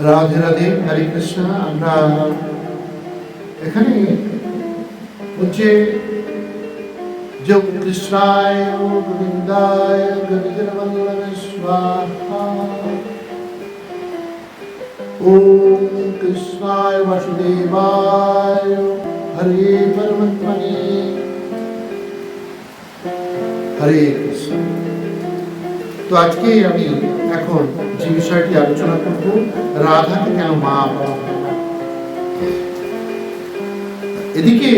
রাধে রাধে, হরে কৃষ্ণ। আমরা এখানে হচ্ছে যে কৃষ্ণায় গোবিন্দায় গোবিন্দবল্লভে স্বাহা, ওম কৃষ্ণায় বাসুদেবায় হরে পরমাত্মনে হরে কৃষ্ণ। তো আজকে আমি এখন যে বিষয়টি আলোচনা করব, রাধাকে কেন মা বলা হয় না। এদিকে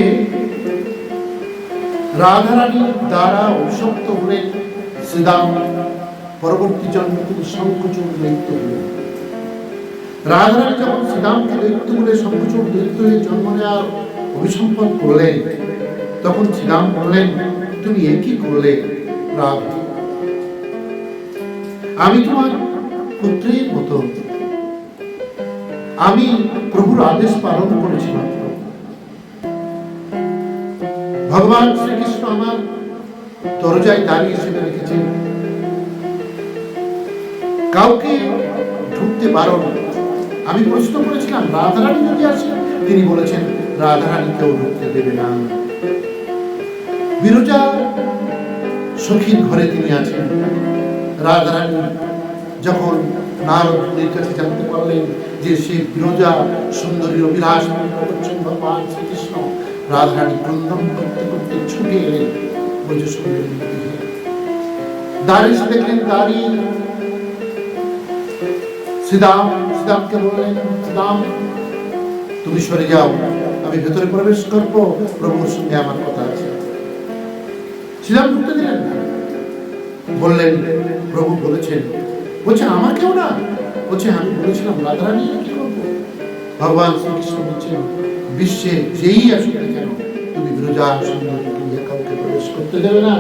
রাধারানীর দ্বারা অভিশপ্ত হলেন শ্রীদাম, পরবর্তী জন্মে তিনি শঙ্খচূড় দৈত্য হলেন। রাধারানী যখন শ্রীদামকে দৈত্য বলে শঙ্খচূড় দৈত্য হয়ে জন্ম নেওয়ার অভিসম্পদ করলেন, তখন শ্রীদাম বললেন, তুমি এ কি করলে রাধা? আমি তোমার পুত্রের মতো, আমি প্রভুর আদেশ পালন করেছিলাম। ভগবান শ্রীকৃষ্ণ আমার দরজায় দাঁড়িয়ে হিসেবে রেখেছেন, কাউকে ঢুকতে পারো না। আমি প্রশ্ন করেছিলাম রাধারানী যদি আসেন, তিনি বলেছেন রাধারানী কেউ ঢুকতে দেবে না। বিরজা সখীর ঘরে তিনি আছেন। রাধারানী যখন নারদের কাছে জানতে পারলেন যে সে বিরজা সুন্দরীর অভিলাষ করছেন ভগবান শ্রীকৃষ্ণ, রাধারানী ক্রন্দন করতে করতে ছুটে এলেন ব্রজ সুন্দরীর দিকে। দাঁড়িয়ে দেখলেন, দাঁড়িয়ে শ্রীদামকে বললেন, শ্রীদাম তুমি সরে যাও, আমি ভেতরে প্রবেশ করবো, প্রভুর সঙ্গে আমার কথা আছে। শ্রীদাম ঢুকতে দিলেন না, বললেন প্রভু বলেছেন। বলছে আমাকেও না? বলছে আমি বলেছিলাম রাধারানী কি করবো? ভগবান শ্রীকৃষ্ণ বলছেন, বিশ্বে যেই আসুক না কেন, তুমি বিরজা সুন্দরী কাউকে প্রবেশ করতে দেবে না।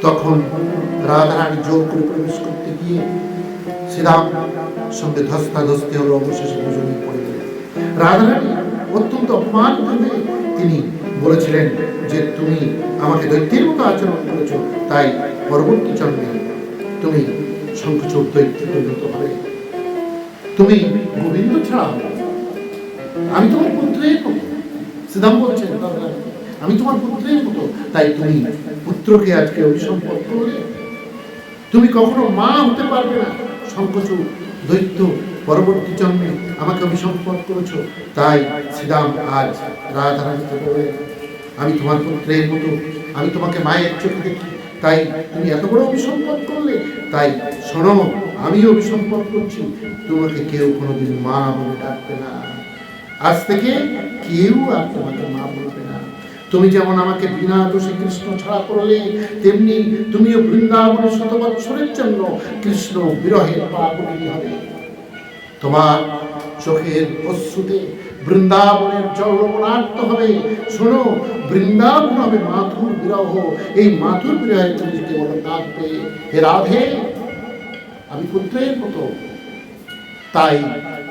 তখন রাধারানী জোর করে প্রবেশ করতে গিয়ে শ্রীরাম সঙ্গে ধস্তাধস্তি হলো, অবশেষে দুজনেই পড়ে গেলেন। রাধারানী অত্যন্ত অপমানিত হয়ে তিনি বলেছিলেন যে তুমি আমাকে দৈত্যের মতো আচরণ করেছো, তাই পরবর্তী জন্মে তুমি শঙ্খচূড় দৈত্যে পরিণত হবে, তুমি গোবিন্দ ছাড়া হবে। আমি তোমার পুত্রের মতো, শ্রীদাম বলছেন আমি তোমার পুত্রের মতো, তাই তুমি পুত্রকে আজকে অভিসম্পদ করলে, তুমি কখনো মা হতে পারবে না। শঙ্খচূড় দৈত্য পরবর্তী জন্মে আমাকে অভিসম্পদ করেছো, তাই শ্রীদাম আজ রাধারানীকে বলে আমি তোমার পুত্রের মতো, আমি তোমাকে মায়ের চোখে দেখি, তাই তুমি এত বড় অভিসম্পদ করলে। তাই শোনো, আমিও অভিসম্পদ করছি, তোমাকে কেউ কোনোদিন মা বলে ডাকবে না। আজ থেকে কেউ আর তোমাকে মা বলবে না। তুমি যেমন আমাকে বিনা দোষে কৃষ্ণ ছাড়া করলে, তেমনি তুমিও বৃন্দাবনের 100 বৎসরের জন্য কৃষ্ণ বিরহের পাগলি হবে। তোমার চোখের অশ্রুতে বৃন্দাবনের জল লবণাক্ত হবে। শোনো, বৃন্দাবন হবে মাথুর বিরহ। এই মাথুর বিরহে তুমি কেবল কাঁদবে, হে রাধে আমি পুত্রের মতো, তাই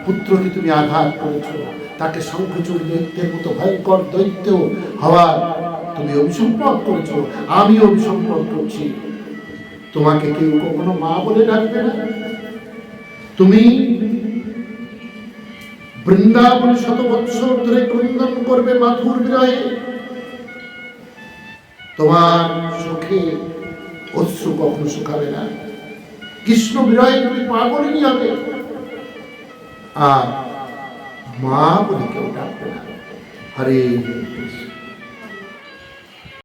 পুত্রকে তুমি আঘাত করেছো, তাকে শঙ্খচূড় দৈত্যের মতো ভয়ঙ্কর দৈত্য হওয়ার তুমি অভিসম্পদ করেছো, আমিও অভিসম্পদ করছি। তোমাকে কেউ কখনো মা বলে ডাকবে না। তুমি বৃন্দাবনে 100 বৎসর ধরে ক্রন্দন করবে মাথুর বিরহে, তোমার চোখে অশ্রু কখনো শুকাবে না। কৃষ্ণ বিরহে তুমি পাগলিনী হবে, আর মা বলে কেউ ডাকবে না। হরে কৃষ্ণ।